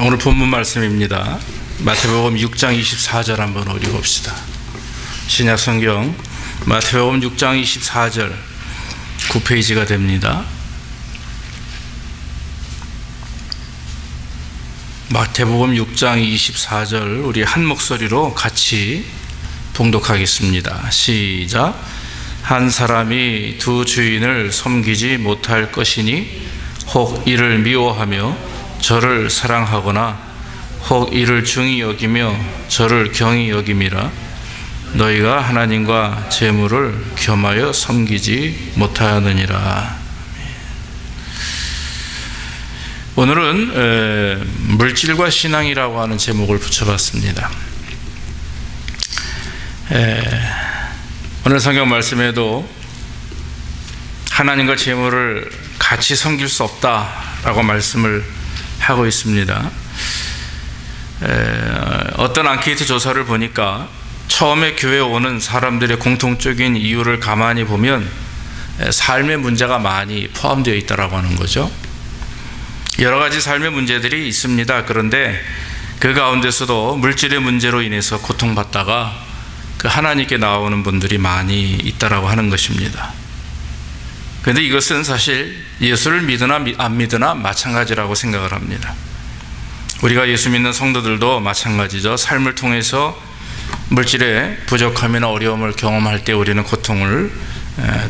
오늘 본문 말씀입니다. 마태복음 6장 24절 한번 읽어봅시다. 신약성경 마태복음 6장 24절 9페이지가 됩니다. 마태복음 6장 24절 우리 한 목소리로 같이 봉독하겠습니다. 시작. 한 사람이 두 주인을 섬기지 못할 것이니 혹 이를 미워하며 저를 사랑하거나 혹 이를 중히 여기며 저를 경히 여김이라. 너희가 하나님과 재물을 겸하여 섬기지 못하느니라. 오늘은 물질과 신앙이라고 하는 제목을 붙여봤습니다. 오늘 성경 말씀에도 하나님과 재물을 같이 섬길 수 없다라고 말씀을 하고 있습니다. 어떤 앙케이트 조사를 보니까 처음에 교회에 오는 사람들의 공통적인 이유를 가만히 보면 삶의 문제가 많이 포함되어 있다고 하는 거죠. 여러 가지 삶의 문제들이 있습니다. 그런데 그 가운데서도 물질의 문제로 인해서 고통받다가 그 하나님께 나오는 분들이 많이 있다라고 하는 것입니다. 그런데 이것은 사실 예수를 믿으나 안 믿으나 마찬가지라고 생각을 합니다. 우리가 예수 믿는 성도들도 마찬가지죠. 삶을 통해서 물질의 부족함이나 어려움을 경험할 때 우리는 고통을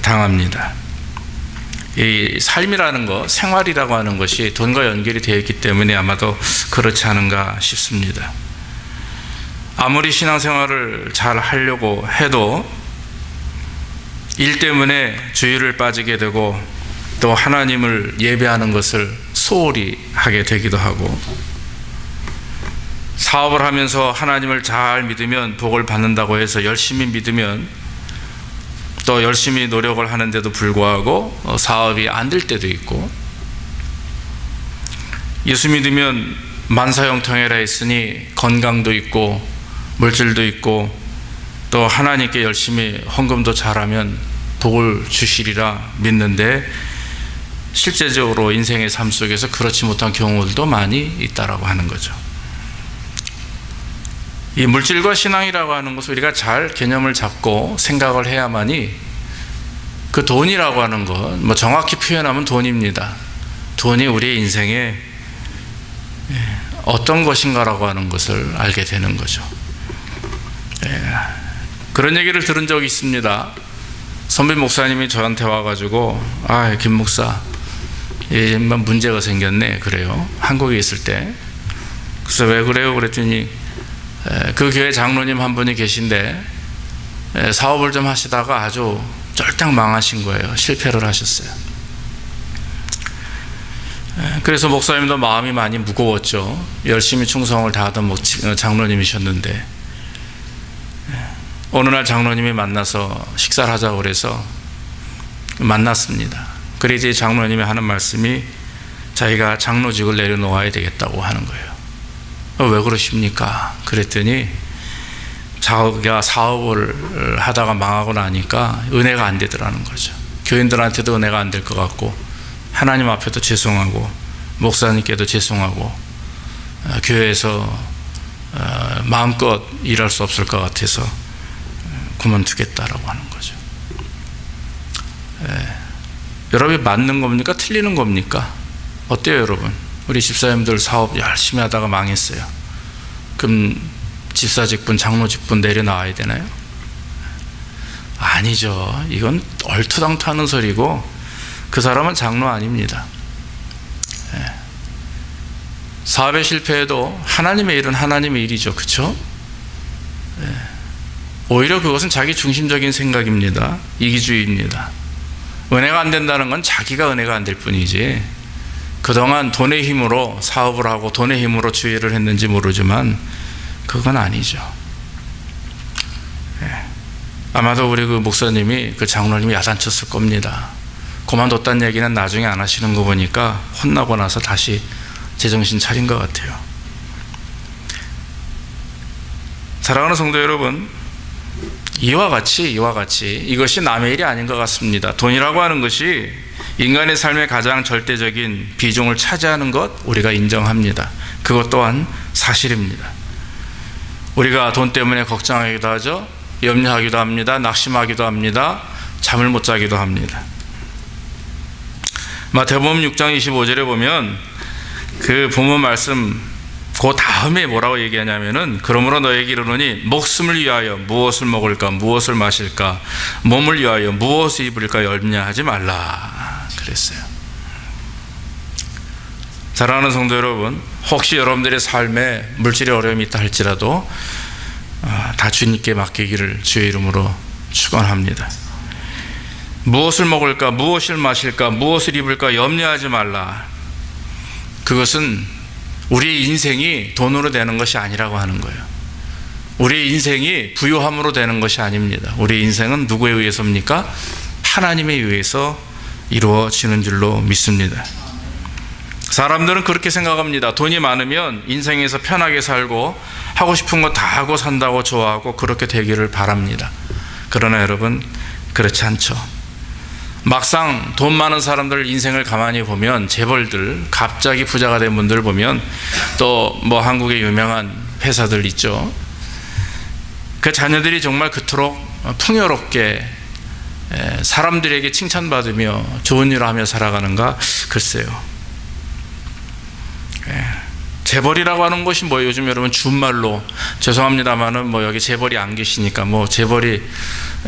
당합니다. 이 삶이라는 것, 생활이라고 하는 것이 돈과 연결이 되어 있기 때문에 아마도 그렇지 않은가 싶습니다. 아무리 신앙생활을 잘 하려고 해도 일 때문에 주의를 빠지게 되고 또 하나님을 예배하는 것을 소홀히 하게 되기도 하고, 사업을 하면서 하나님을 잘 믿으면 복을 받는다고 해서 열심히 믿으면 또 열심히 노력을 하는데도 불구하고 사업이 안 될 때도 있고, 예수 믿으면 만사형통해라 했으니 건강도 있고 물질도 있고 또 하나님께 열심히 헌금도 잘하면 복을 주시리라 믿는데 실제적으로 인생의 삶 속에서 그렇지 못한 경우들도 많이 있다라고 하는 거죠. 이 물질과 신앙이라고 하는 것을 우리가 잘 개념을 잡고 생각을 해야만이 그 돈이라고 하는 것, 정확히 표현하면 돈입니다. 돈이 우리의 인생에 어떤 것인가라고 하는 것을 알게 되는 거죠. 그런 얘기를 들은 적이 있습니다. 선배 목사님이 저한테 와가지고 김 목사 문제가 생겼네 그래요. 한국에 있을 때. 그래서 왜 그래요? 그랬더니 그 교회 장로님 한 분이 계신데 사업을 좀 하시다가 아주 쫄딱 망하신 거예요. 실패를 하셨어요. 그래서 목사님도 마음이 많이 무거웠죠. 열심히 충성을 다하던 장로님이셨는데 어느 날 장로님이 만나서 식사를 하자고 그래서 만났습니다. 그래서 장로님이 하는 말씀이 자기가 장로직을 내려놓아야 되겠다고 하는 거예요. 왜 그러십니까? 그랬더니 자기가 사업을 하다가 망하고 나니까 은혜가 안 되더라는 거죠. 교인들한테도 은혜가 안 될 것 같고 하나님 앞에도 죄송하고 목사님께도 죄송하고 교회에서 마음껏 일할 수 없을 것 같아서 그만두겠다라고 하는 거죠. 여러분이 맞는 겁니까? 틀리는 겁니까? 어때요 여러분? 우리 집사님들 사업 열심히 하다가 망했어요. 그럼 집사 직분, 장로 직분 내려놔야 되나요? 아니죠. 이건 얼토당토하는 소리고 그 사람은 장로 아닙니다. 사업에 실패해도 하나님의 일은 하나님의 일이죠. 그렇죠? 오히려 그것은 자기 중심적인 생각입니다. 이기주의입니다. 은혜가 안 된다는 건 자기가 은혜가 안 될 뿐이지 그동안 돈의 힘으로 사업을 하고 돈의 힘으로 주의를 했는지 모르지만 그건 아니죠. 아마도 우리 그 목사님이 그 장로님이 야단쳤을 겁니다. 그만뒀다는 얘기는 나중에 안 하시는 거 보니까 혼나고 나서 다시 제정신 차린 것 같아요. 사랑하는 성도 여러분, 이와 같이 이것이 남의 일이 아닌 것 같습니다. 돈이라고 하는 것이 인간의 삶의 가장 절대적인 비중을 차지하는 것 우리가 인정합니다. 그것 또한 사실입니다. 우리가 돈 때문에 걱정하기도 하죠. 염려하기도 합니다. 낙심하기도 합니다. 잠을 못 자기도 합니다. 마태복음 6장 25절에 보면 그 본문 말씀 그 다음에 뭐라고 얘기하냐면은 그러므로 너에게 이르노니 목숨을 위하여 무엇을 먹을까 무엇을 마실까 몸을 위하여 무엇을 입을까 염려하지 말라 그랬어요. 사랑하는 성도 여러분, 혹시 여러분들의 삶에 물질의 어려움이 있다 할지라도 다 주님께 맡기기를 주의 이름으로 축원합니다. 무엇을 먹을까 무엇을 마실까 무엇을 입을까 염려하지 말라. 그것은 우리의 인생이 돈으로 되는 것이 아니라고 하는 거예요. 우리의 인생이 부유함으로 되는 것이 아닙니다. 우리의 인생은 누구에 의해서입니까? 하나님에 의해서 이루어지는 줄로 믿습니다. 사람들은 그렇게 생각합니다. 돈이 많으면 인생에서 편하게 살고 하고 싶은 거 다 하고 산다고 좋아하고 그렇게 되기를 바랍니다. 그러나 여러분, 그렇지 않죠. 막상 돈 많은 사람들 인생을 가만히 보면, 재벌들, 갑자기 부자가 된 분들 보면, 또 뭐 한국의 유명한 회사들 있죠. 그 자녀들이 정말 그토록 풍요롭게 사람들에게 칭찬받으며 좋은 일을 하며 살아가는가? 글쎄요. 재벌이라고 하는 것이 뭐 요즘 여러분 준말로, 죄송합니다만은 뭐 여기 재벌이 안 계시니까 뭐 재벌이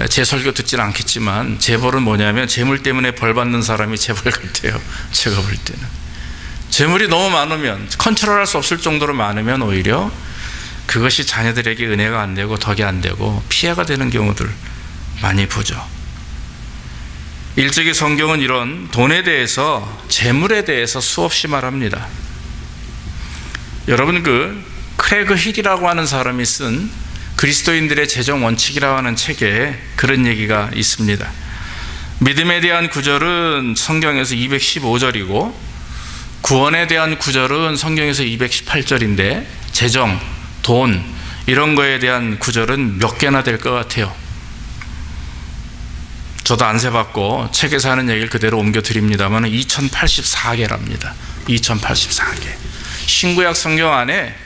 제 설교 듣지는 않겠지만, 재벌은 뭐냐면 재물 때문에 벌 받는 사람이 재벌 같아요. 제가 볼 때는 재물이 너무 많으면, 컨트롤할 수 없을 정도로 많으면 오히려 그것이 자녀들에게 은혜가 안 되고 덕이 안 되고 피해가 되는 경우들 많이 보죠. 일찍이 성경은 이런 돈에 대해서, 재물에 대해서 수없이 말합니다. 여러분, 그 크레그 힐이라고 하는 사람이 쓴 그리스도인들의 재정 원칙이라고 하는 책에 그런 얘기가 있습니다. 믿음에 대한 구절은 성경에서 215절이고 구원에 대한 구절은 성경에서 218절인데 재정, 돈 이런 거에 대한 구절은 몇 개나 될 것 같아요. 저도 안 세봤고 책에서 하는 얘기를 그대로 옮겨드립니다만 2084개랍니다. 2084개. 신구약 성경 안에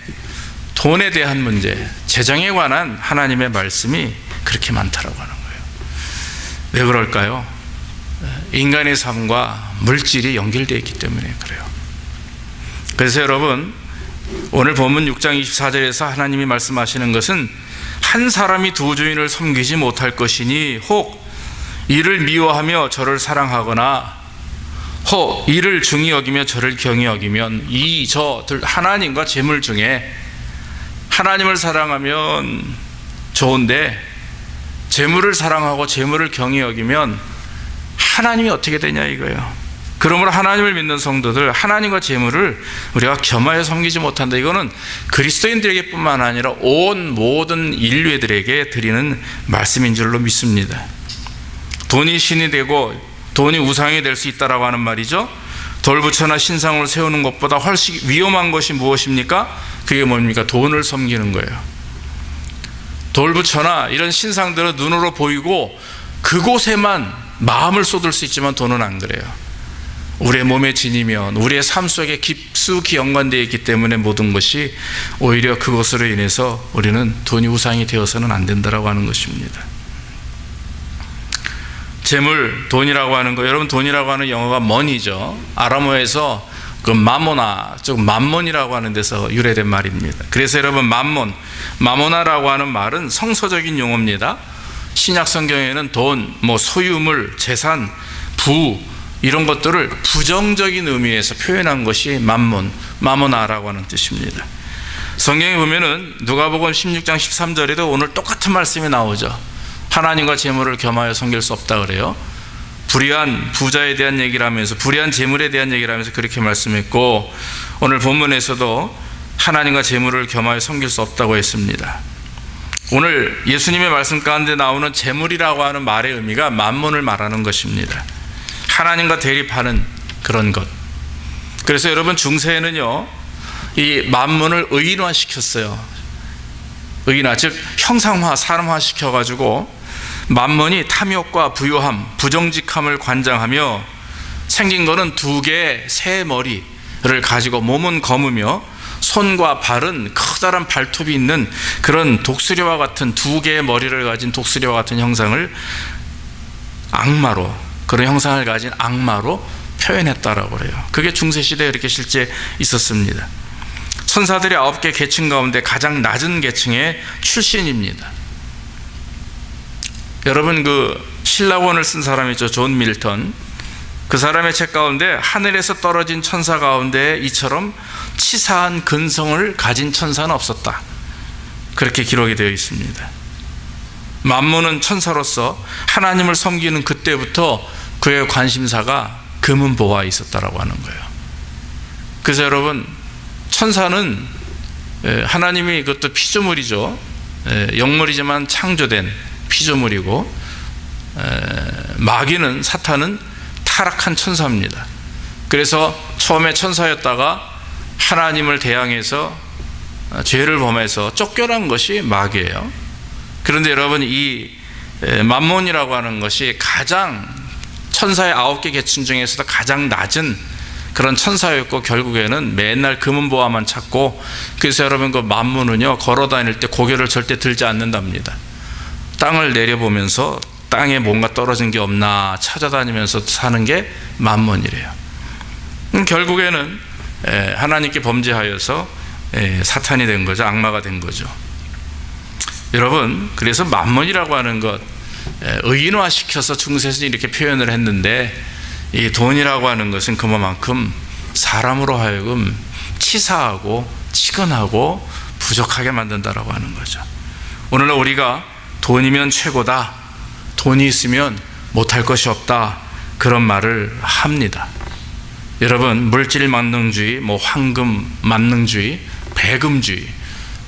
돈에 대한 문제, 재정에 관한 하나님의 말씀이 그렇게 많다라고 하는 거예요. 왜 그럴까요? 인간의 삶과 물질이 연결되어 있기 때문에 그래요. 그래서 여러분, 오늘 본문 6장 24절에서 하나님이 말씀하시는 것은 한 사람이 두 주인을 섬기지 못할 것이니 혹 이를 미워하며 저를 사랑하거나 혹 이를 중히 여기며 저를 경히 여기면, 이 저들 하나님과 재물 중에 하나님을 사랑하면 좋은데 재물을 사랑하고 재물을 경히 여기면 하나님이 어떻게 되냐 이거예요. 그러므로 하나님을 믿는 성도들, 하나님과 재물을 우리가 겸하여 섬기지 못한다. 이거는 그리스도인들에게 뿐만 아니라 온 모든 인류애들에게 드리는 말씀인 줄로 믿습니다. 돈이 신이 되고 돈이 우상이 될 수 있다라고 하는 말이죠. 돌부처나 신상을 세우는 것보다 훨씬 위험한 것이 무엇입니까? 그게 뭡니까? 돈을 섬기는 거예요. 돌부처나 이런 신상들은 눈으로 보이고 그곳에만 마음을 쏟을 수 있지만 돈은 안 그래요. 우리의 몸의 진이면 우리의 삶 속에 깊숙이 연관되어 있기 때문에 모든 것이 오히려 그것으로 인해서 우리는 돈이 우상이 되어서는 안 된다라고 하는 것입니다. 재물, 돈이라고 하는 거, 여러분 돈이라고 하는 영어가 money죠. 아람어에서 그 마모나, 즉 만몬이라고 하는 데서 유래된 말입니다. 그래서 여러분 마모나라고 하는 말은 성서적인 용어입니다. 신약 성경에는 돈, 뭐 소유물, 재산, 부 이런 것들을 부정적인 의미에서 표현한 것이 마모나라고 하는 뜻입니다. 성경에 보면은 누가복음 16장 13절에도 오늘 똑같은 말씀이 나오죠. 하나님과 재물을 겸하여 섬길 수 없다 그래요. 불의한 부자에 대한 얘기를 하면서, 불의한 재물에 대한 얘기를 하면서 그렇게 말씀했고, 오늘 본문에서도 하나님과 재물을 겸하여 섬길 수 없다고 했습니다. 오늘 예수님의 말씀 가운데 나오는 재물이라고 하는 말의 의미가 만몬을 말하는 것입니다. 하나님과 대립하는 그런 것. 그래서 여러분 중세에는요, 이 만몬을 의인화시켰어요. 의인화, 즉 형상화, 사람화 시켜가지고 만몬이 탐욕과 부요함, 부정직함을 관장하며 생긴 거는 두 개의 새 머리를 가지고 몸은 검으며 손과 발은 커다란 발톱이 있는 그런 독수리와 같은 두 개의 머리를 가진 독수리와 같은 형상을 악마로, 그런 형상을 가진 악마로 표현했다라고 그래요. 그게 중세시대에 이렇게 실제 있었습니다. 천사들이 9개 계층 가운데 가장 낮은 계층의 출신입니다. 여러분, 그 신라원을 쓴 사람이죠. 존 밀턴. 그 사람의 책 가운데 하늘에서 떨어진 천사 가운데 이처럼 치사한 근성을 가진 천사는 없었다, 그렇게 기록이 되어 있습니다. 만문은 천사로서 하나님을 섬기는 그때부터 그의 관심사가 금은보화에 있었다라고 하는 거예요. 그래서 여러분, 천사는 하나님이, 그것도 피조물이죠. 영물이지만 창조된 피조물이고, 마귀는, 사탄은 타락한 천사입니다. 그래서 처음에 천사였다가 하나님을 대항해서 죄를 범해서 쫓겨난 것이 마귀예요. 그런데 여러분, 이 만몬이라고 하는 것이 가장 천사의 9개 계층 중에서도 가장 낮은 그런 천사였고, 결국에는 맨날 금은보화만 찾고, 그래서 여러분, 그 만문은요, 걸어 다닐 때 고개를 절대 들지 않는답니다. 땅을 내려보면서 땅에 뭔가 떨어진 게 없나 찾아다니면서 사는 게 만문이래요. 결국에는 하나님께 범죄하여서 사탄이 된 거죠. 악마가 된 거죠. 여러분, 그래서 만문이라고 하는 것, 의인화시켜서 중세에서 이렇게 표현을 했는데, 이 돈이라고 하는 것은 그만큼 사람으로 하여금 치사하고 치근하고 부족하게 만든다라고 하는 거죠. 오늘날 우리가 돈이면 최고다, 돈이 있으면 못할 것이 없다, 그런 말을 합니다. 여러분, 물질 만능주의, 황금 만능주의,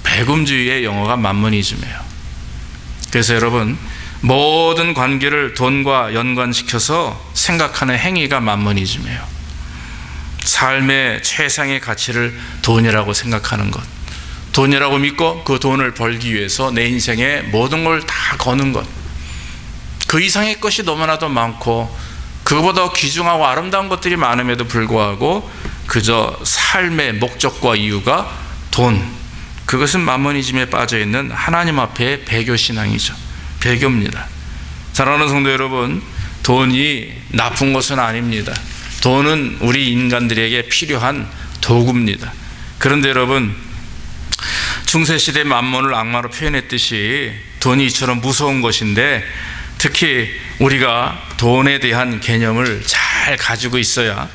배금주의의 영어가 만머니즘이에요. 그래서 여러분, 모든 관계를 돈과 연관시켜서 생각하는 행위가 만머니즘이에요. 삶의 최상의 가치를 돈이라고 생각하는 것, 돈이라고 믿고 그 돈을 벌기 위해서 내 인생의 모든 걸 다 거는 것, 그 이상의 것이 너무나도 많고 그거보다 귀중하고 아름다운 것들이 많음에도 불구하고 그저 삶의 목적과 이유가 돈, 그것은 만머니즘에 빠져있는 하나님 앞에 배교신앙이죠. 배교입니다. 사랑하는 성도 여러분, 돈이 나쁜 것은 아닙니다. 돈은 우리 인간들에게 필요한 도구입니다. 그런데 여러분, 중세시대 만몬을 악마로 표현했듯이 돈이 이처럼 무서운 것인데, 특히 우리가 돈에 대한 개념을 잘 가지고 있어야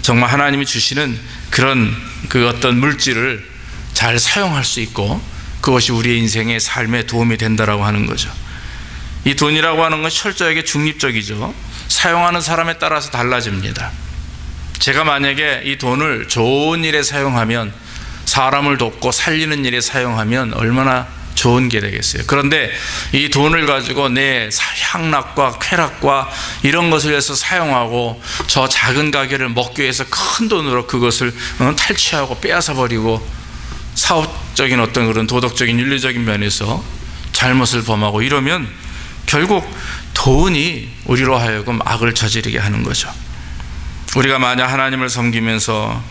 정말 하나님이 주시는 그런 그 어떤 물질을 잘 사용할 수 있고, 그것이 우리의 인생의 삶에 도움이 된다라고 하는 거죠. 이 돈이라고 하는 건 철저하게 중립적이죠. 사용하는 사람에 따라서 달라집니다. 제가 만약에 이 돈을 좋은 일에 사용하면, 사람을 돕고 살리는 일에 사용하면 얼마나 좋은 게 되겠어요. 그런데 이 돈을 가지고 내 향락과 쾌락과 이런 것을 위해서 사용하고, 저 작은 가게를 먹기 위해서 큰 돈으로 그것을 탈취하고 빼앗아 버리고, 사업적인 어떤 그런 도덕적인 윤리적인 면에서 잘못을 범하고 이러면 결국 돈이 우리로 하여금 악을 저지르게 하는 거죠. 우리가 만약 하나님을 섬기면서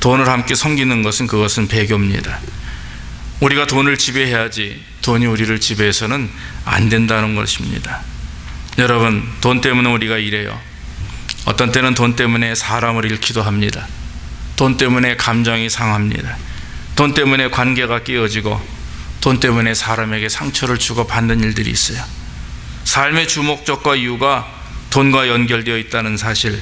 돈을 함께 섬기는 것은, 그것은 배교입니다. 우리가 돈을 지배해야지 돈이 우리를 지배해서는 안 된다는 것입니다. 여러분, 돈 때문에 우리가 이래요. 어떤 때는 돈 때문에 사람을 잃기도 합니다. 돈 때문에 감정이 상합니다. 돈 때문에 관계가 깨어지고, 돈 때문에 사람에게 상처를 주고 받는 일들이 있어요. 삶의 주목적과 이유가 돈과 연결되어 있다는 사실,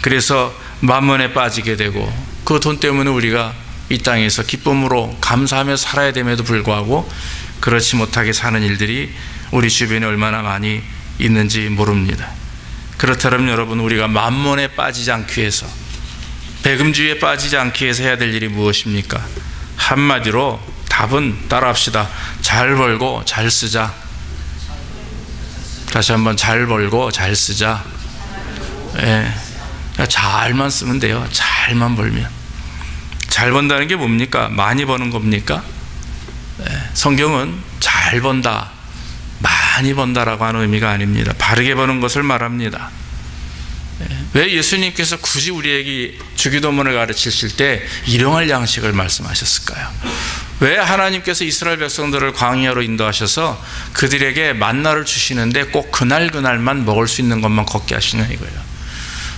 그래서 만몬에 빠지게 되고, 그 돈 때문에 우리가 이 땅에서 기쁨으로 감사하며 살아야 됨에도 불구하고 그렇지 못하게 사는 일들이 우리 주변에 얼마나 많이 있는지 모릅니다. 그렇다면 여러분, 우리가 만몬에 빠지지 않기 위해서, 배금주의에 빠지지 않기 위해서 해야 될 일이 무엇입니까? 한마디로 답은 따라합시다. 잘 벌고 잘 쓰자. 다시 한번, 잘 벌고 잘 쓰자. 잘만 쓰면 돼요. 잘만 벌면. 잘 번다는 게 뭡니까? 많이 버는 겁니까? 성경은 잘 번다, 많이 번다라고 하는 의미가 아닙니다. 바르게 버는 것을 말합니다. 왜 예수님께서 굳이 우리에게 주기도문을 가르치실 때 일용할 양식을 말씀하셨을까요? 왜 하나님께서 이스라엘 백성들을 광야로 인도하셔서 그들에게 만나를 주시는데 꼭 그날만 먹을 수 있는 것만 걷게 하시냐 이거예요.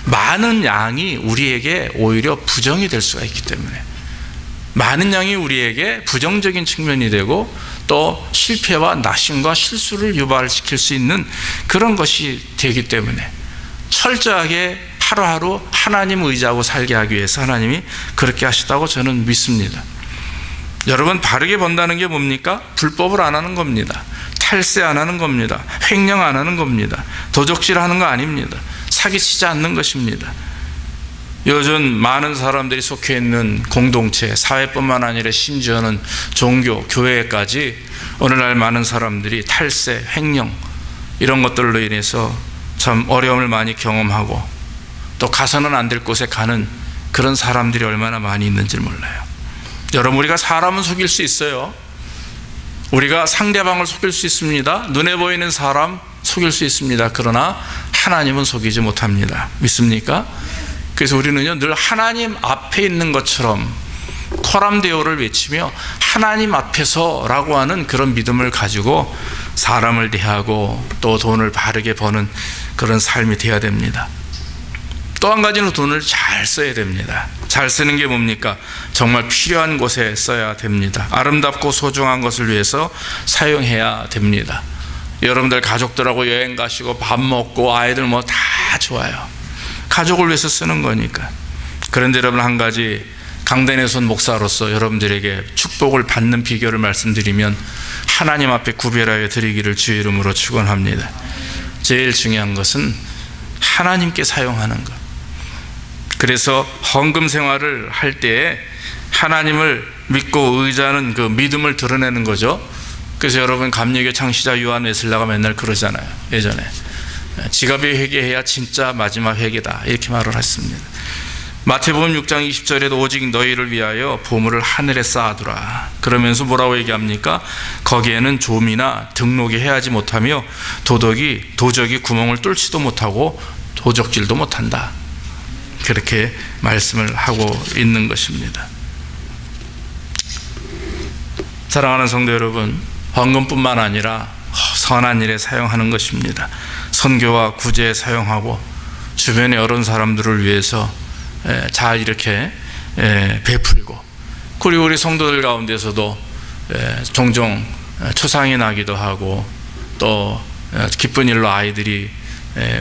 많은 양이 우리에게 오히려 부정이 될 수가 있기 때문에, 많은 양이 우리에게 부정적인 측면이 되고 또 실패와 낙심과 실수를 유발시킬 수 있는 그런 것이 되기 때문에 철저하게 하루하루 하나님 의지하고 살게 하기 위해서 하나님이 그렇게 하시다고 저는 믿습니다. 여러분, 바르게 번다는 게 뭡니까? 불법을 안 하는 겁니다. 탈세 안 하는 겁니다. 횡령 안 하는 겁니다. 도적질 하는 거 아닙니다. 사기치지 않는 것입니다. 요즘 많은 사람들이 속해 있는 공동체, 사회뿐만 아니라 심지어는 종교, 교회까지 오늘날 많은 사람들이 탈세, 횡령 이런 것들로 인해서 참 어려움을 많이 경험하고 또 가서는 안 될 곳에 가는 그런 사람들이 얼마나 많이 있는지 몰라요. 여러분, 우리가 사람은 속일 수 있어요. 우리가 상대방을 속일 수 있습니다. 눈에 보이는 사람 속일 수 있습니다. 그러나 하나님은 속이지 못합니다. 믿습니까? 그래서 우리는요, 늘 하나님 앞에 있는 것처럼 코람데오를 외치며 하나님 앞에서라고 하는 그런 믿음을 가지고 사람을 대하고 또 돈을 바르게 버는 그런 삶이 되어야 됩니다. 또 한 가지는 돈을 잘 써야 됩니다. 잘 쓰는 게 뭡니까? 정말 필요한 곳에 써야 됩니다. 아름답고 소중한 것을 위해서 사용해야 됩니다. 여러분들 가족들하고 여행 가시고 밥 먹고 아이들 뭐 다 좋아요. 가족을 위해서 쓰는 거니까. 그런데 여러분, 한 가지 강단에 선 목사로서 여러분들에게 축복을 받는 비결을 말씀드리면 하나님 앞에 구별하여 드리기를 주의 이름으로 축원합니다. 제일 중요한 것은 하나님께 사용하는 것. 그래서 헌금 생활을 할 때에 하나님을 믿고 의지하는 그 믿음을 드러내는 거죠. 그래서 여러분, 감리교 창시자 요한 웨슬라가 맨날 그러잖아요. 예전에 지갑이 회개해야 진짜 마지막 회개다 이렇게 말을 했습니다. 마태복음 6장 20절에도 오직 너희를 위하여 보물을 하늘에 쌓아두라. 그러면서 뭐라고 얘기합니까? 거기에는 좀이나 등록이 해하지 못하며 도적이 구멍을 뚫지도 못하고 도적질도 못한다. 그렇게 말씀을 하고 있는 것입니다. 사랑하는 성도 여러분, 헌금뿐만 아니라 선한 일에 사용하는 것입니다. 선교와 구제에 사용하고 주변의 여러 사람들을 위해서 잘 이렇게 베풀고, 그리고 우리 성도들 가운데서도 종종 초상이 나기도 하고 또 기쁜 일로 아이들이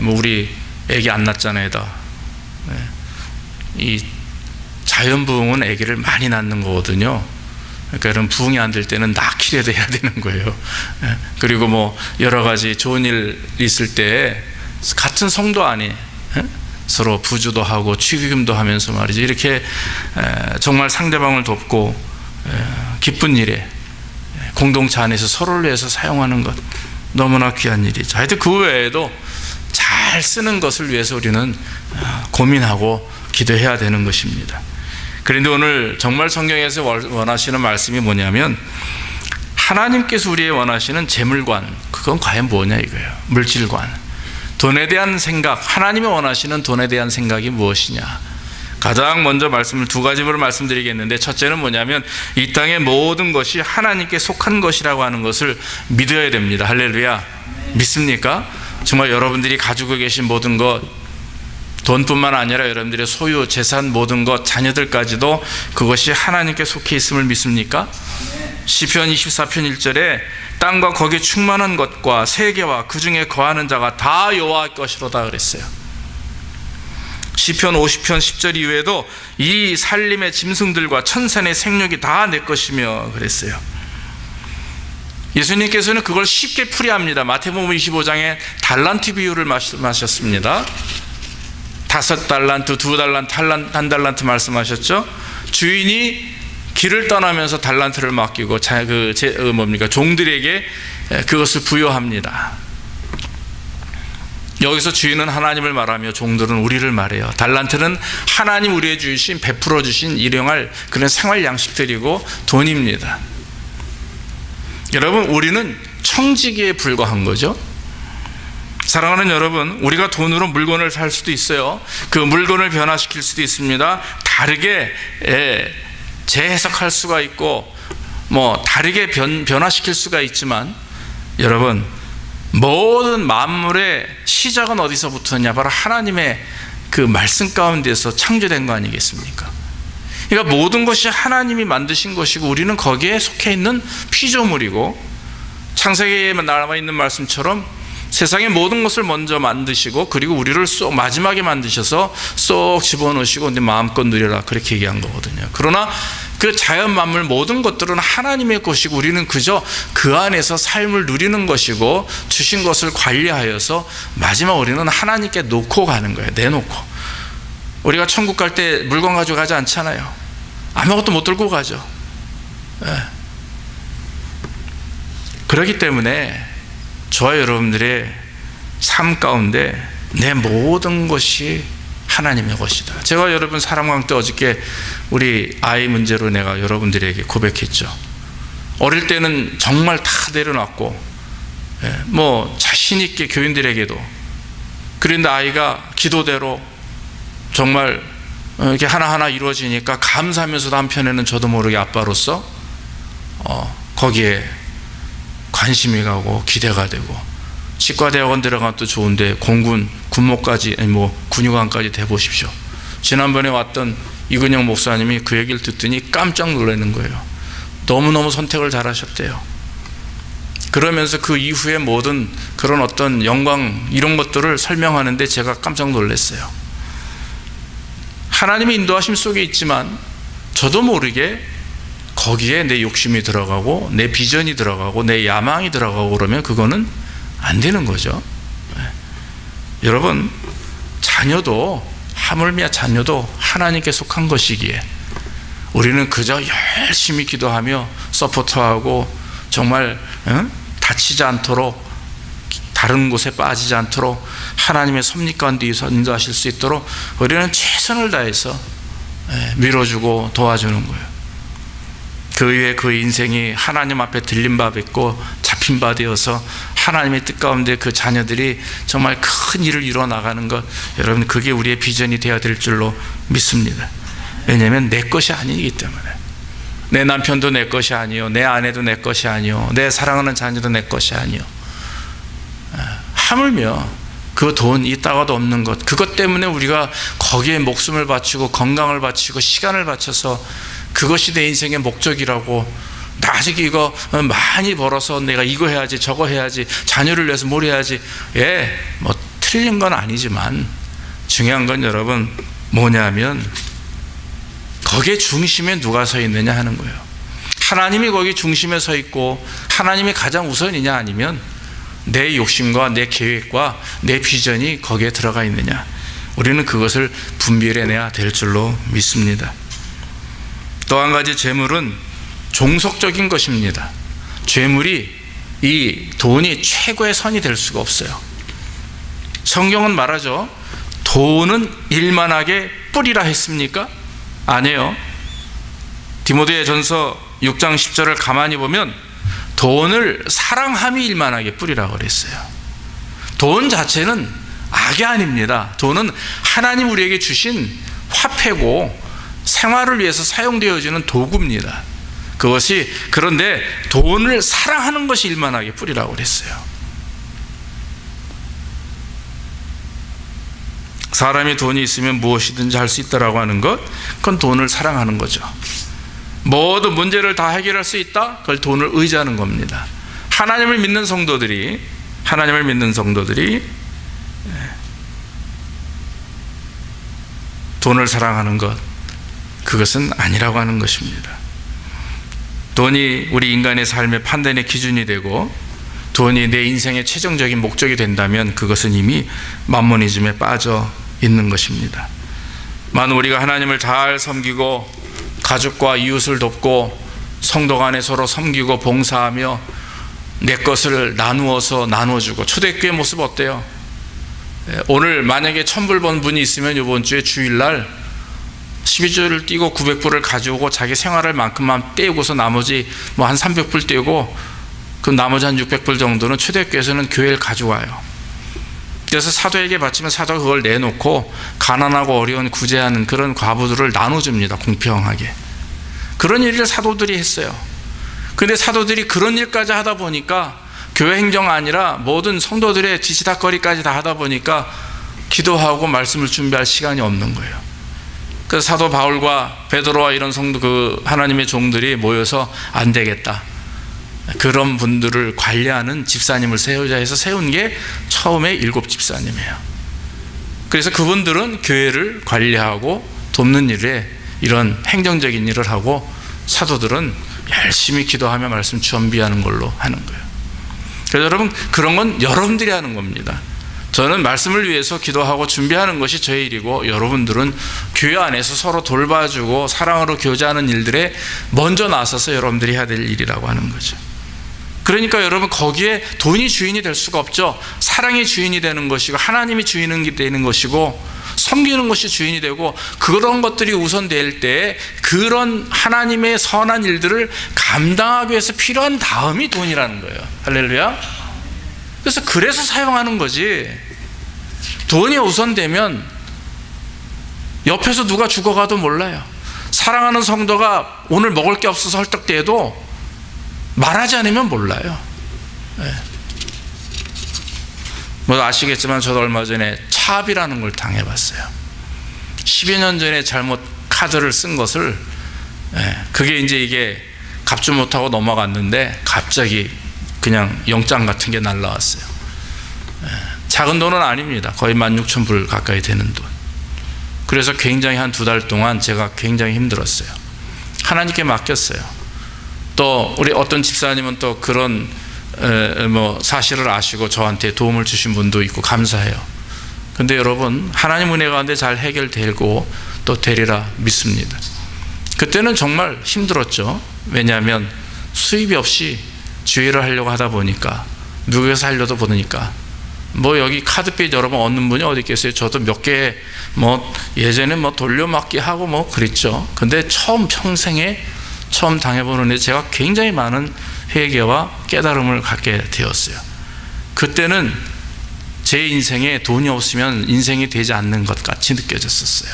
뭐 우리 애기 안 낳잖아요. 이 자연 부흥은 아기를 많이 낳는 거거든요. 그러니까 이런 부흥이 안 될 때는 낳기라도 해야 되는 거예요. 그리고 뭐 여러 가지 좋은 일 있을 때 같은 성도 안에 서로 부주도 하고 축의금도 하면서 말이죠, 이렇게 정말 상대방을 돕고 기쁜 일에 공동체 안에서 서로를 위해서 사용하는 것, 너무나 귀한 일이죠. 하여튼 그 외에도 잘 쓰는 것을 위해서 우리는 고민하고 기도해야 되는 것입니다. 그런데 오늘 정말 성경에서 원하시는 말씀이 뭐냐면, 하나님께서 우리의 원하시는 재물관, 그건 과연 뭐냐 이거예요. 물질관, 돈에 대한 생각, 하나님이 원하시는 돈에 대한 생각이 무엇이냐. 가장 먼저 말씀을 두 가지로 말씀드리겠는데, 첫째는 뭐냐면 이 땅의 모든 것이 하나님께 속한 것이라고 하는 것을 믿어야 됩니다. 할렐루야. 믿습니까? 정말 여러분들이 가지고 계신 모든 것, 돈뿐만 아니라 여러분들의 소유, 재산, 모든 것, 자녀들까지도 그것이 하나님께 속해 있음을 믿습니까? 시편 24편 1절에 땅과 거기에 충만한 것과 세계와 그 중에 거하는 자가 다 여호와의 것이로다 그랬어요. 시편 50편 10절 이후에도 이 산림의 짐승들과 천산의 생육이 다 내 것이며 그랬어요. 예수님께서는 그걸 쉽게 풀이합니다. 마태복음 25장에 달란트 비유를 말씀하셨습니다. 5달란트, 2달란트, 1달란트 말씀하셨죠. 주인이 길을 떠나면서 달란트를 맡기고 종들에게 그것을 부여합니다. 여기서 주인은 하나님을 말하며 종들은 우리를 말해요. 달란트는 하나님 우리에게 주신, 베풀어 주신 일용할 그런 생활 양식들이고 돈입니다. 여러분, 우리는 청지기에 불과한 거죠. 사랑하는 여러분, 우리가 돈으로 물건을 살 수도 있어요. 그 물건을 변화시킬 수도 있습니다. 다르게 재해석할 수가 있고 다르게 변화시킬 수가 있지만, 여러분, 모든 만물의 시작은 어디서부터냐? 바로 하나님의 그 말씀 가운데서 창조된 거 아니겠습니까? 그러니까 모든 것이 하나님이 만드신 것이고 우리는 거기에 속해 있는 피조물이고, 창세기에 나와 있는 말씀처럼 세상의 모든 것을 먼저 만드시고 그리고 우리를 쏙 마지막에 만드셔서 쏙 집어넣으시고 이제 마음껏 누려라, 그렇게 얘기한 거거든요. 그러나 그 자연 만물 모든 것들은 하나님의 것이고 우리는 그저 그 안에서 삶을 누리는 것이고 주신 것을 관리하여서 마지막 우리는 하나님께 놓고 가는 거예요. 내놓고. 우리가 천국 갈 때 물건 가져가지 않잖아요. 아무것도 못 들고 가죠. 그렇기 때문에 저와 여러분들의 삶 가운데 내 모든 것이 하나님의 것이다. 제가 여러분 사랑광 때 어저께 우리 아이 문제로 내가 여러분들에게 고백했죠. 어릴 때는 정말 다 내려놨고 자신 있게 교인들에게도, 그런데 아이가 기도대로 정말 이렇게 하나하나 이루어지니까 감사하면서도 한편에는 저도 모르게 아빠로서 거기에 관심이 가고 기대가 되고, 치과대학원 들어가면 또 좋은데 공군, 군목까지, 군의관까지 돼보십시오. 지난번에 왔던 이근영 목사님이 그 얘기를 듣더니 깜짝 놀라는 거예요. 너무너무 선택을 잘하셨대요. 그러면서 그 이후에 모든 그런 어떤 영광 이런 것들을 설명하는데 제가 깜짝 놀랐어요. 하나님의 인도하심 속에 있지만 저도 모르게 거기에 내 욕심이 들어가고 내 비전이 들어가고 내 야망이 들어가고 그러면 그거는 안 되는 거죠. 여러분, 자녀도 하물며 자녀도 하나님께 속한 것이기에 우리는 그저 열심히 기도하며 서포터하고 정말 다치지 않도록, 다른 곳에 빠지지 않도록 하나님의 섭리 가운데 인도하실 수 있도록 우리는 최선을 다해서 밀어주고 도와주는 거예요. 그 이후에 그 인생이 하나님 앞에 들린 바 뵙고 잡힌 바 되어서 하나님의 뜻 가운데 그 자녀들이 정말 큰 일을 이루어 나가는 것, 여러분, 그게 우리의 비전이 되어야 될 줄로 믿습니다. 왜냐하면 내 것이 아니기 때문에. 내 남편도 내 것이 아니요, 내 아내도 내 것이 아니요, 내 사랑하는 자녀도 내 것이 아니요. 하물며 그 돈 있다가도 없는 것, 그것 때문에 우리가 거기에 목숨을 바치고 건강을 바치고 시간을 바쳐서 그것이 내 인생의 목적이라고, 나중에 이거 많이 벌어서 내가 이거 해야지 저거 해야지 자녀를 위해서 뭘 해야지, 틀린 건 아니지만 중요한 건 여러분 뭐냐면 거기에 중심에 누가 서 있느냐 하는 거예요. 하나님이 거기 중심에 서 있고 하나님이 가장 우선이냐, 아니면 내 욕심과 내 계획과 내 비전이 거기에 들어가 있느냐, 우리는 그것을 분별해내야 될 줄로 믿습니다. 또 한 가지, 재물은 종속적인 것입니다. 재물이, 이 돈이 최고의 선이 될 수가 없어요. 성경은 말하죠. 돈은 일만하게 뿌리라 했습니까? 아니에요. 디모데 전서 6장 10절을 가만히 보면 돈을 사랑함이 일만하게 뿌리라고 그랬어요. 돈 자체는 악이 아닙니다. 돈은 하나님 우리에게 주신 화폐고 생활을 위해서 사용되어지는 도구입니다. 그것이, 그런데 돈을 사랑하는 것이 일만하게 뿌리라고 그랬어요. 사람이 돈이 있으면 무엇이든지 할 수 있다라고 하는 것, 그건 돈을 사랑하는 거죠. 모든 문제를 다 해결할 수 있다? 그걸 돈을 의지하는 겁니다. 하나님을 믿는 성도들이 돈을 사랑하는 것, 그것은 아니라고 하는 것입니다. 돈이 우리 인간의 삶의 판단의 기준이 되고 돈이 내 인생의 최종적인 목적이 된다면 그것은 이미 맘모니즘에 빠져 있는 것입니다. 만약 우리가 하나님을 잘 섬기고 가족과 이웃을 돕고 성도 간에 서로 섬기고 봉사하며 내 것을 나누어주고, 초대교회 모습 어때요? 오늘 만약에 1,000불 번 분이 있으면 이번 주에 주일날 12조를 띄고 900불을 가져오고 자기 생활할 만큼만 떼우고서 나머지 한 300불 떼고 그 나머지 한 600불 정도는 초대교회에서는 교회를 가져와요. 그래서 사도에게 바치면 사도가 그걸 내놓고 가난하고 어려운 구제하는 그런 과부들을 나눠줍니다. 공평하게. 그런 일을 사도들이 했어요. 근데 사도들이 그런 일까지 하다 보니까 교회 행정 아니라 모든 성도들의 뒤치다거리까지 다 하다 보니까 기도하고 말씀을 준비할 시간이 없는 거예요. 그래서 사도 바울과 베드로와 이런 성도 하나님의 종들이 모여서 안 되겠다, 그런 분들을 관리하는 집사님을 세우자 해서 세운 게 처음에 7 집사님이에요. 그래서 그분들은 교회를 관리하고 돕는 일에 이런 행정적인 일을 하고 사도들은 열심히 기도하며 말씀 준비하는 걸로 하는 거예요. 그래서 여러분, 그런 건 여러분들이 하는 겁니다. 저는 말씀을 위해서 기도하고 준비하는 것이 저의 일이고, 여러분들은 교회 안에서 서로 돌봐주고 사랑으로 교제하는 일들에 먼저 나서서 여러분들이 해야 될 일이라고 하는 거죠. 그러니까 여러분, 거기에 돈이 주인이 될 수가 없죠. 사랑이 주인이 되는 것이고, 하나님이 주인이 되는 것이고, 섬기는 것이 주인이 되고, 그런 것들이 우선될 때 그런 하나님의 선한 일들을 감당하기 위해서 필요한 다음이 돈이라는 거예요. 할렐루야. 그래서 사용하는 거지. 돈이 우선되면 옆에서 누가 죽어가도 몰라요. 사랑하는 성도가 오늘 먹을 게 없어서 헐떡대도 말하지 않으면 몰라요. 네. 뭐 아시겠지만 저도 얼마 전에 차압이라는 걸 당해봤어요. 10여 년 전에 잘못 카드를 쓴 것을, 그게 이게 갚지 못하고 넘어갔는데 갑자기 그냥 영장 같은 게 날라왔어요. 작은 돈은 아닙니다. 거의 16,000불 가까이 되는 돈. 그래서 굉장히 한 2달 동안 제가 굉장히 힘들었어요. 하나님께 맡겼어요. 또 우리 어떤 집사님은 또 그런 사실을 아시고 저한테 도움을 주신 분도 있고 감사해요. 근데 여러분, 하나님 은혜 가운데 잘 해결되고 또 되리라 믿습니다. 그때는 정말 힘들었죠. 왜냐하면 수입이 없이 주의를 하려고 하다 보니까, 미국에서 하려다 보니까 여기 카드페이 여러분 얻는 분이 어디 있겠어요? 저도 몇 개 예전에 돌려막기 하고 그랬죠. 근데 평생에 처음 당해보는데 제가 굉장히 많은 회개와 깨달음을 갖게 되었어요. 그때는 제 인생에 돈이 없으면 인생이 되지 않는 것 같이 느껴졌었어요.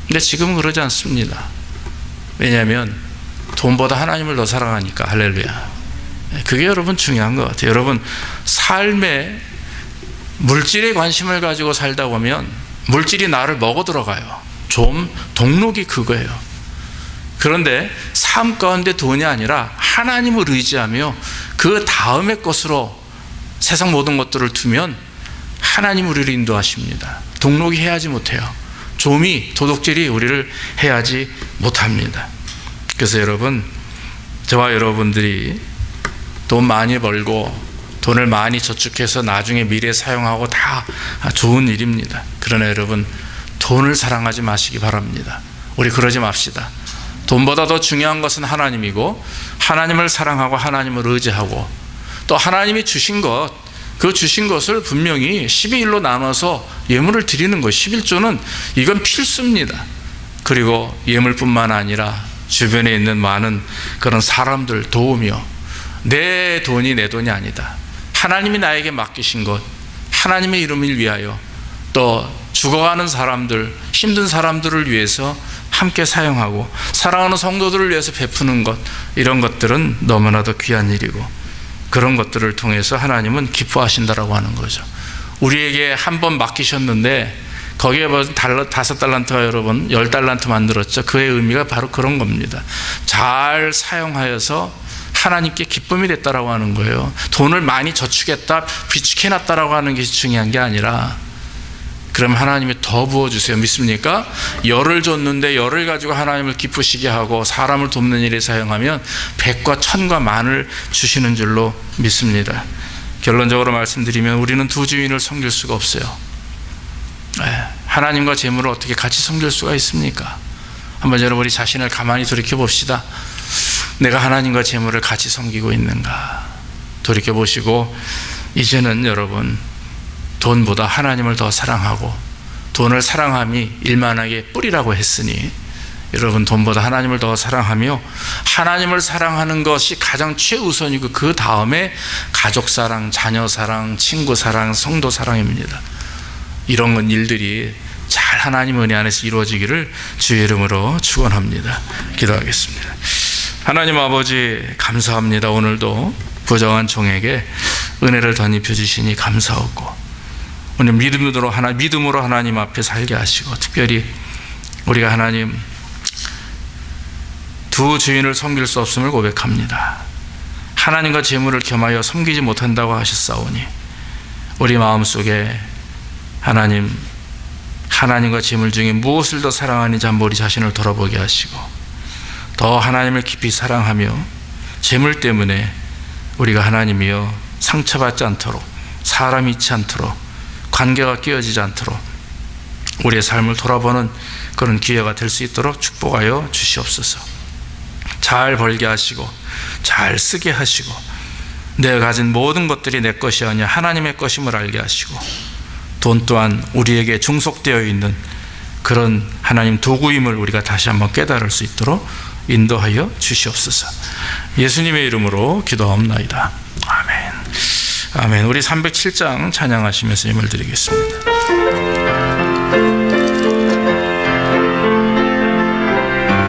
근데 지금은 그러지 않습니다. 왜냐하면 돈보다 하나님을 더 사랑하니까. 할렐루야. 그게 여러분 중요한 것 같아요. 여러분, 삶에 물질에 관심을 가지고 살다 보면 물질이 나를 먹어 들어가요. 좀 동록이 그거예요. 그런데 삶 가운데 돈이 아니라 하나님을 의지하며 그 다음의 것으로 세상 모든 것들을 두면 하나님 우리를 인도하십니다. 동록이 해하지 못해요. 좀이, 도둑질이 우리를 해하지 못합니다. 그래서 여러분, 저와 여러분들이 돈 많이 벌고 돈을 많이 저축해서 나중에 미래에 사용하고 다 좋은 일입니다. 그러나 여러분, 돈을 사랑하지 마시기 바랍니다. 우리 그러지 맙시다. 돈보다 더 중요한 것은 하나님이고, 하나님을 사랑하고 하나님을 의지하고, 또 하나님이 주신 것, 그 주신 것을 분명히 12일로 나눠서 예물을 드리는 것. 11조는 이건 필수입니다. 그리고 예물뿐만 아니라 주변에 있는 많은 그런 사람들 도우며, 내 돈이 내 돈이 아니다. 하나님이 나에게 맡기신 것, 하나님의 이름을 위하여, 또 죽어가는 사람들, 힘든 사람들을 위해서 함께 사용하고 사랑하는 성도들을 위해서 베푸는 것, 이런 것들은 너무나도 귀한 일이고, 그런 것들을 통해서 하나님은 기뻐하신다라고 하는 거죠. 우리에게 한 번 맡기셨는데 거기에 5달란트가 여러분 10달란트 만들었죠. 그의 의미가 바로 그런 겁니다. 잘 사용하여서 하나님께 기쁨이 됐다라고 하는 거예요. 돈을 많이 저축했다, 비축해놨다라고 하는 것이 중요한 게 아니라, 그럼 하나님이 더 부어주세요. 믿습니까? 열을 줬는데 열을 가지고 하나님을 기쁘시게 하고 사람을 돕는 일에 사용하면 100과 1000과 만을 주시는 줄로 믿습니다. 결론적으로 말씀드리면 우리는 두 주인을 섬길 수가 없어요. 하나님과 재물을 어떻게 같이 섬길 수가 있습니까? 한번 여러분, 우리 자신을 가만히 돌이켜 봅시다. 내가 하나님과 재물을 같이 섬기고 있는가 돌이켜 보시고, 이제는 여러분, 돈보다 하나님을 더 사랑하고, 돈을 사랑함이 일만하게 뿌리라고 했으니 여러분, 돈보다 하나님을 더 사랑하며 하나님을 사랑하는 것이 가장 최우선이고 그 다음에 가족 사랑, 자녀 사랑, 친구 사랑, 성도 사랑입니다. 이런 일들이 잘 하나님 은혜 안에서 이루어지기를 주의 이름으로 축원합니다. 기도하겠습니다. 하나님 아버지, 감사합니다. 오늘도 부정한 종에게 은혜를 덧입혀 주시니 감사하고, 오늘 믿음으로 하나님 앞에 살게 하시고, 특별히 우리가 하나님 두 주인을 섬길 수 없음을 고백합니다. 하나님과 재물을 겸하여 섬기지 못한다고 하셨사오니 우리 마음속에 하나님과 재물 중에 무엇을 더 사랑하는지 한번 우리 자신을 돌아보게 하시고, 더 하나님을 깊이 사랑하며 재물 때문에 우리가 하나님이여 상처받지 않도록, 사람이 있지 않도록, 관계가 깨어지지 않도록 우리의 삶을 돌아보는 그런 기회가 될 수 있도록 축복하여 주시옵소서. 잘 벌게 하시고 잘 쓰게 하시고, 내가 가진 모든 것들이 내 것이 아니라 하나님의 것임을 알게 하시고, 돈 또한 우리에게 중속되어 있는 그런 하나님 도구임을 우리가 다시 한번 깨달을 수 있도록 인도하여 주시옵소서. 예수님의 이름으로 기도하옵나이다. 아멘. 아멘. 우리 307장 찬양하시면서 힘을 드리겠습니다.